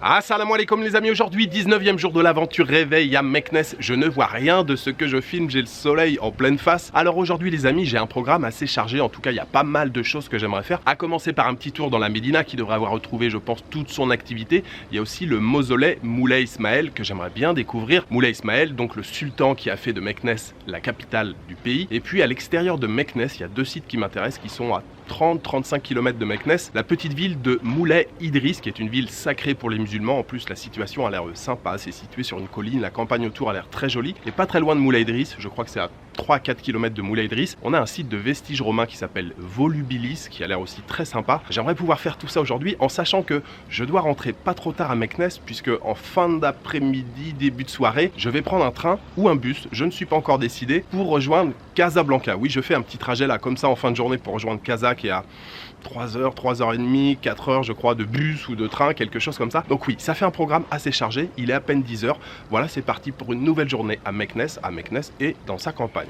Assalamu alaikum les amis, aujourd'hui 19e jour de l'aventure réveil à Meknès. Je ne vois rien de ce que je filme, j'ai le soleil en pleine face. Alors aujourd'hui les amis, j'ai un programme assez chargé, en tout cas il y a pas mal de choses que j'aimerais faire. À commencer par un petit tour dans la Médina qui devrait avoir retrouvé je pense toute son activité. Il y a aussi le mausolée Moulay Ismaël que j'aimerais bien découvrir. Moulay Ismaël, donc le sultan qui a fait de Meknès la capitale du pays. Et puis à l'extérieur de Meknès, il y a deux sites qui m'intéressent qui sont à 30-35 km de Meknès, la petite ville de Moulay Idriss, qui est une ville sacrée pour les musulmans. En plus, la situation a l'air sympa, c'est situé sur une colline, la campagne autour a l'air très jolie. Et pas très loin de Moulay Idriss, je crois que c'est à 3-4 km de Moulay Idriss, on a un site de vestiges romains qui s'appelle Volubilis, qui a l'air aussi très sympa. J'aimerais pouvoir faire tout ça aujourd'hui, en sachant que je dois rentrer pas trop tard à Meknès, puisque en fin d'après-midi, début de soirée, je vais prendre un train ou un bus, je ne suis pas encore décidé, pour rejoindre Casablanca. Oui, je fais un petit trajet là, comme ça, en fin de journée, pour rejoindre Casa, qui est à 3h, 3h30, 4h je crois de bus ou de train, quelque chose comme ça. Donc oui, ça fait un programme assez chargé, il est à peine 10h. Voilà, c'est parti pour une nouvelle journée à Meknès et dans sa campagne.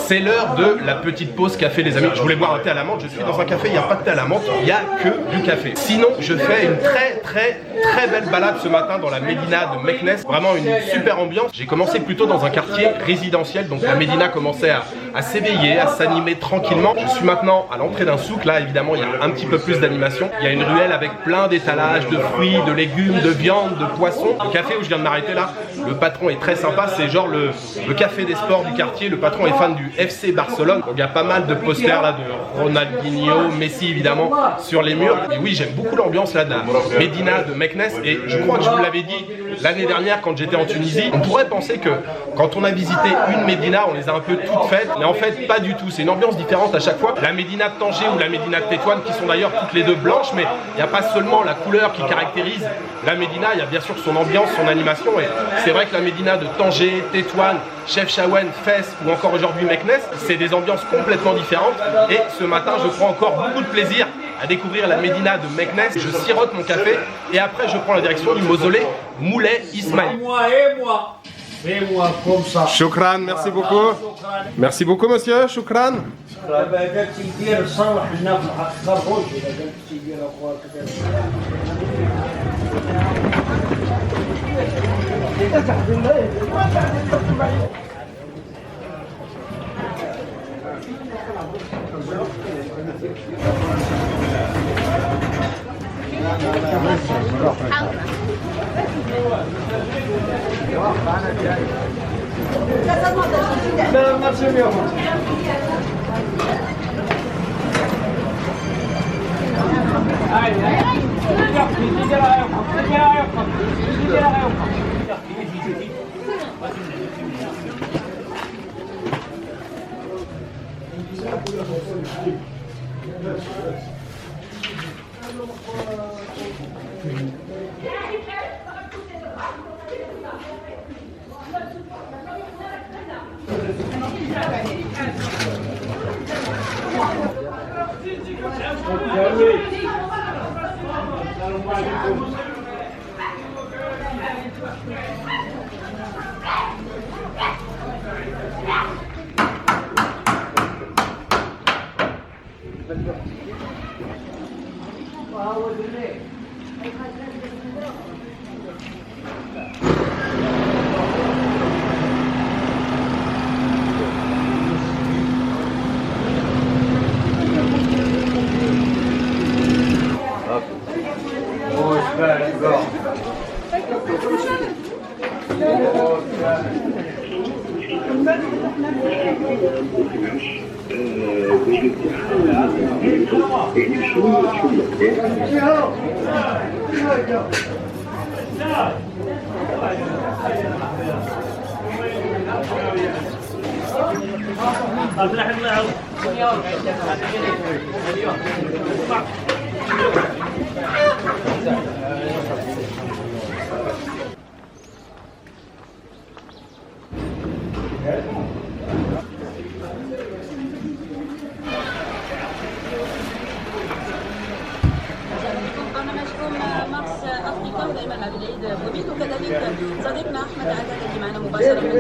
C'est l'heure de la petite pause café les amis. Je voulais boire un thé à la menthe, je suis dans un café, il n'y a pas de thé à la menthe, il n'y a que du café. Sinon, je fais une très belle balade ce matin dans la Médina de Meknès. Vraiment une super ambiance. J'ai commencé plutôt dans un quartier résidentiel, donc la Médina commençait à s'éveiller, à s'animer tranquillement. Je suis maintenant à l'entrée d'un souk, là évidemment il y a un petit peu plus d'animation. Il y a une ruelle avec plein d'étalages de fruits, de légumes, de viande, de poissons. Le café où je viens de m'arrêter là, le patron est très sympa, c'est genre le café des sports du quartier. Le patron est fan du FC Barcelone, donc il y a pas mal de posters là de Ronaldinho, Messi évidemment sur les murs. Et oui, j'aime beaucoup l'ambiance là de la Médina de Meknès, et je crois que je vous l'avais dit l'année dernière quand j'étais en Tunisie, on pourrait penser que quand on a visité une Médina, on les a un peu toutes faites, mais en fait pas du tout, c'est une ambiance différente à chaque fois. La Médina de Tanger ou la Médina de Tétouan qui sont d'ailleurs toutes les deux blanches, mais il n'y a pas seulement la couleur qui caractérise la Médina, il y a bien sûr son ambiance, son animation, et c'est vrai que la Médina de Tanger, Tétouan, Chefchaouen, Fès ou encore aujourd'hui Meknès, c'est des ambiances complètement différentes, et ce matin je prends encore beaucoup de plaisir à découvrir la Médina de Meknès. Je sirote mon café et après je prends la direction du mausolée Moulay Ismaël. Et moi comme ça. Choukran, merci beaucoup. Merci beaucoup monsieur, choukran. مارس افريقيا ودائما مع بالعيد بوميد وكذلك صديقنا احمد عداد اللي معنا مباشره من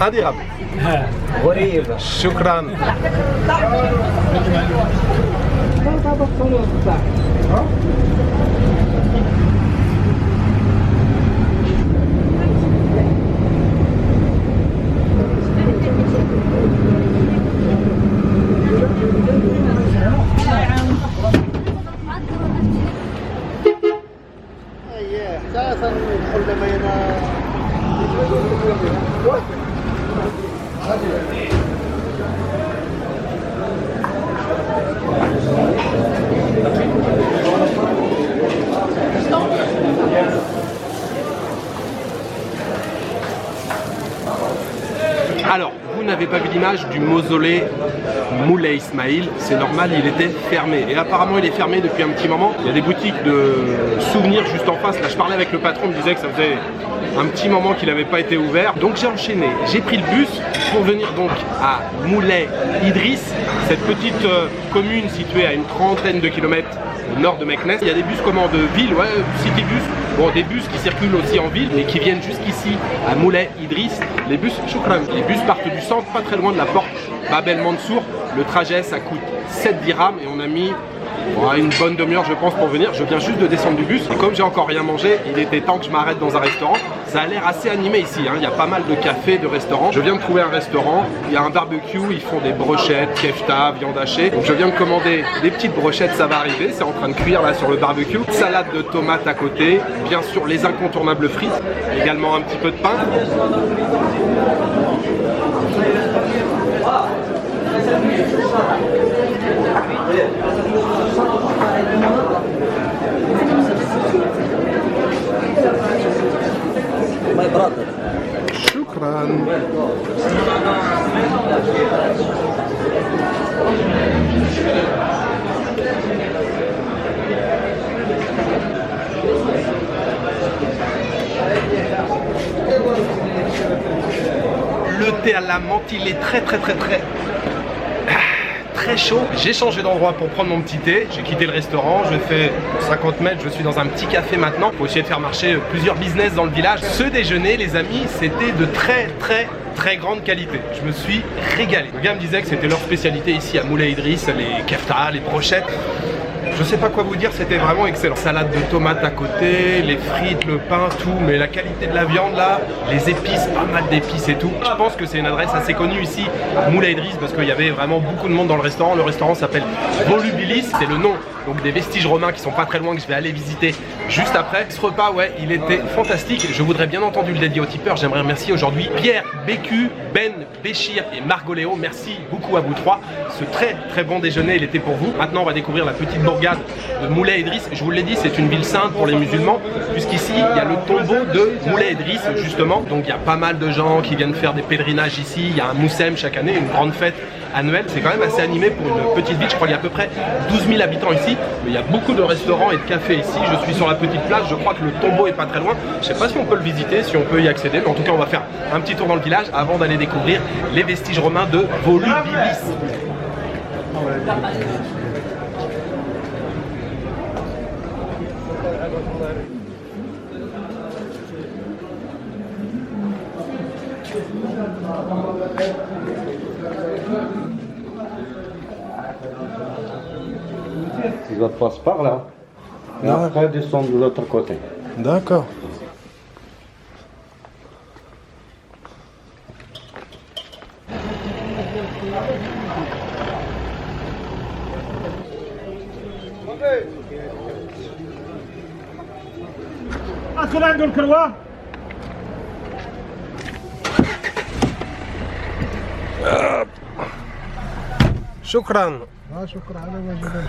Admirable. غريبة. شكرا. Alors, vous n'avez pas vu l'image du mausolée Moulay Ismail, c'est normal, il était fermé. Et apparemment, il est fermé depuis un petit moment. Il y a des boutiques de souvenirs juste en face. Là, je parlais avec le patron, il me disait que ça faisait un petit moment qu'il n'avait pas été ouvert. Donc j'ai enchaîné, j'ai pris le bus pour venir donc à Moulay Idriss, cette petite commune située à une trentaine de kilomètres au nord de Meknès. Il y a des bus de ville, ouais, city bus. Bon, des bus qui circulent aussi en ville, mais qui viennent jusqu'ici à Moulay Idriss. Les bus Choukran, les bus partent du centre, pas très loin de la porte Bab el Mansour. Le trajet, ça coûte 7 dirhams et on a mis une bonne demi-heure, je pense, pour venir. Je viens juste de descendre du bus et comme j'ai encore rien mangé, il était temps que je m'arrête dans un restaurant. Ça a l'air assez animé ici, hein. Il y a pas mal de cafés, de restaurants. Je viens de trouver un restaurant, il y a un barbecue, ils font des brochettes, kefta, viande hachée. Donc je viens de commander des petites brochettes, ça va arriver, c'est en train de cuire là sur le barbecue. Salade de tomates à côté, bien sûr les incontournables frites, également un petit peu de pain. شكرا. Le thé à la menthe, il est très chaud. J'ai changé d'endroit pour prendre mon petit thé. J'ai quitté le restaurant, je fais 50 mètres, je suis dans un petit café maintenant pour essayer de faire marcher plusieurs business dans le village. Ce déjeuner, les amis, c'était de très grande qualité. Je me suis régalé. Le gars me disait que c'était leur spécialité ici à Moulay Idriss, les kefta, les brochettes. Je sais pas quoi vous dire, c'était vraiment excellent. Salade de tomates à côté, les frites, le pain, tout, mais la qualité de la viande là, les épices, pas mal d'épices et tout. Je pense que c'est une adresse assez connue ici à Moulay Idriss parce qu'il y avait vraiment beaucoup de monde dans le restaurant. Le restaurant s'appelle Volubilis, c'est le nom donc des vestiges romains qui sont pas très loin que je vais aller visiter juste après. Ce repas, ouais, il était fantastique. Je voudrais bien entendu le dédier aux tipeurs. J'aimerais remercier aujourd'hui Pierre, Bécu, Ben, Béchir et Margot Léo. Merci beaucoup à vous trois. Ce très bon déjeuner, il était pour vous. Maintenant, on va découvrir la petite bourgade de Moulay Idriss. Je vous l'ai dit, c'est une ville sainte pour les musulmans, puisqu'ici, il y a le tombeau de Moulay Idriss, justement. Donc, il y a pas mal de gens qui viennent faire des pèlerinages ici. Il y a un Moussem chaque année, une grande fête annuelle. C'est quand même assez animé pour une petite ville. Je crois qu'il y a à peu près 12 000 habitants ici. Mais il y a beaucoup de restaurants et de cafés ici. Je suis sur la petite place. Je crois que le tombeau est pas très loin. Je sais pas si on peut le visiter, si on peut y accéder. Mais en tout cas, on va faire un petit tour dans le village avant d'aller découvrir les vestiges romains de Volubilis. Tu dois passer par là. Et après, descendre de l'autre côté. D'accord. ادخل عنده الكروه شكرا. شكرا على واجبك.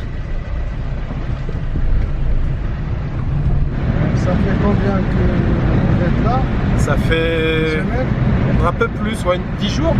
Ça fait combien que vous êtes là? Ça fait un peu plus, ouais, 10 jours.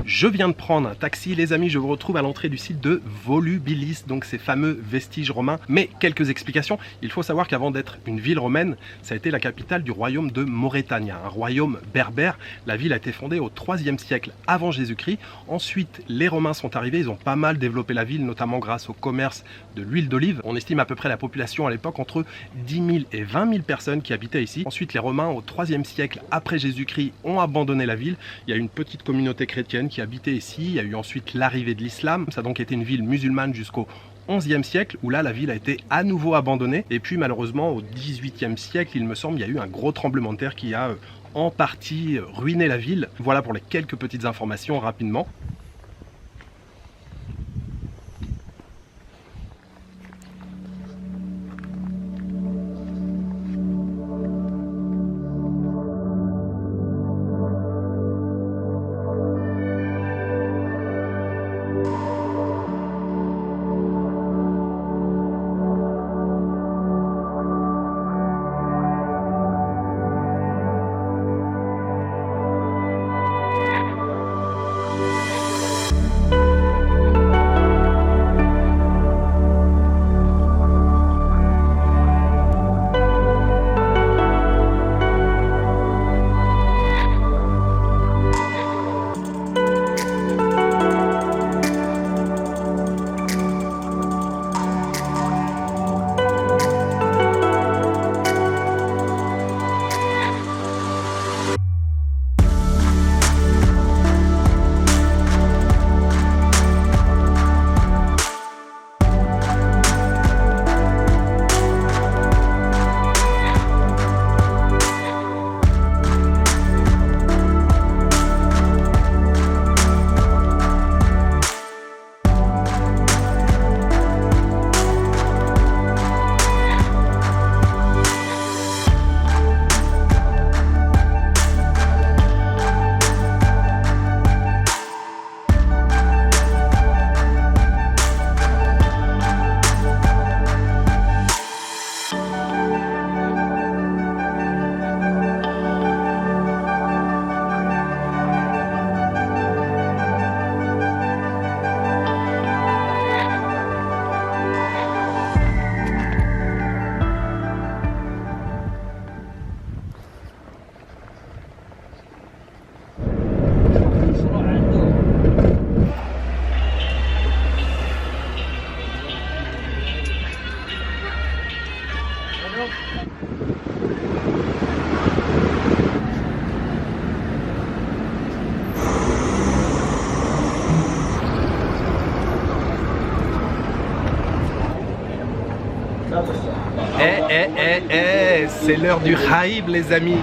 Je viens de prendre un taxi, les amis, je vous retrouve à l'entrée du site de Volubilis, donc ces fameux vestiges romains. Mais quelques explications, il faut savoir qu'avant d'être une ville romaine, ça a été la capitale du royaume de Maurétania, un royaume berbère. La ville a été fondée au 3e siècle avant Jésus-Christ. Ensuite, les Romains sont arrivés, ils ont pas mal développé la ville, notamment grâce au commerce de l'huile d'olive. On estime à peu près la population à l'époque entre 10 000 et 20 000 personnes qui habitaient ici. Ensuite, les Romains, au 3e siècle après Jésus-Christ, ont abandonné la ville. Il y a une petite communauté chrétienne qui habitait ici. Il y a eu ensuite l'arrivée de l'islam. Ça a donc été une ville musulmane jusqu'au 11e siècle où là la ville a été à nouveau abandonnée. Et puis malheureusement au 18e siècle, il me semble, il y a eu un gros tremblement de terre qui a en partie ruiné la ville. Voilà pour les quelques petites informations rapidement. C'est l'heure du Haïb, les amis.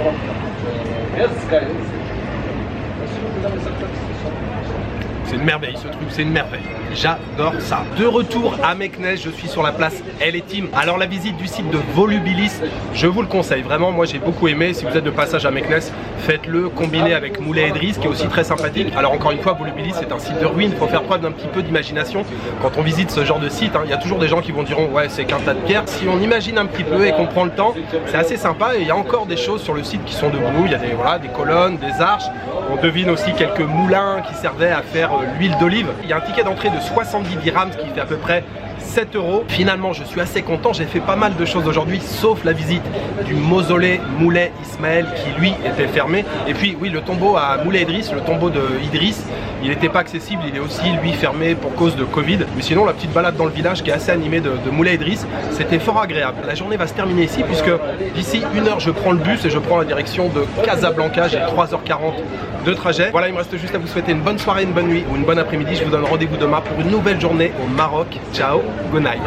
C'est une merveille ce truc, c'est une merveille. J'adore ça. De retour à Meknès, je suis sur la place El Etim. Alors la visite du site de Volubilis, je vous le conseille. Vraiment, moi j'ai beaucoup aimé. Si vous êtes de passage à Meknès, faites-le combiné avec Moulay Idriss qui est aussi très sympathique. Alors encore une fois, Volubilis c'est un site de ruines. Il faut faire preuve d'un petit peu d'imagination quand on visite ce genre de site. Il y a toujours des gens qui vont dire ouais c'est qu'un tas de pierres. Si on imagine un petit peu et qu'on prend le temps, c'est assez sympa. Et il y a encore des choses sur le site qui sont debout. Il y a des, voilà, des colonnes, des arches. On devine aussi quelques moulins qui servaient à faire l'huile d'olive. Il y a un ticket d'entrée de 70 dirhams, ce qui fait à peu près 7 €. Finalement, je suis assez content. J'ai fait pas mal de choses aujourd'hui, sauf la visite du mausolée Moulay Ismaël qui lui était fermé. Et puis oui, le tombeau à Moulay Idriss, le tombeau de Idriss, il n'était pas accessible. Il est aussi lui fermé pour cause de Covid. Mais sinon, la petite balade dans le village qui est assez animée de Moulay Idriss, c'était fort agréable. La journée va se terminer ici puisque d'ici 1 heure, je prends le bus et je prends la direction de Casablanca. J'ai 3h40 de trajet. Voilà, il me reste juste à vous souhaiter une bonne soirée, une bonne nuit ou une bonne après-midi. Je vous donne rendez-vous demain pour une nouvelle journée au Maroc. Ciao, good night.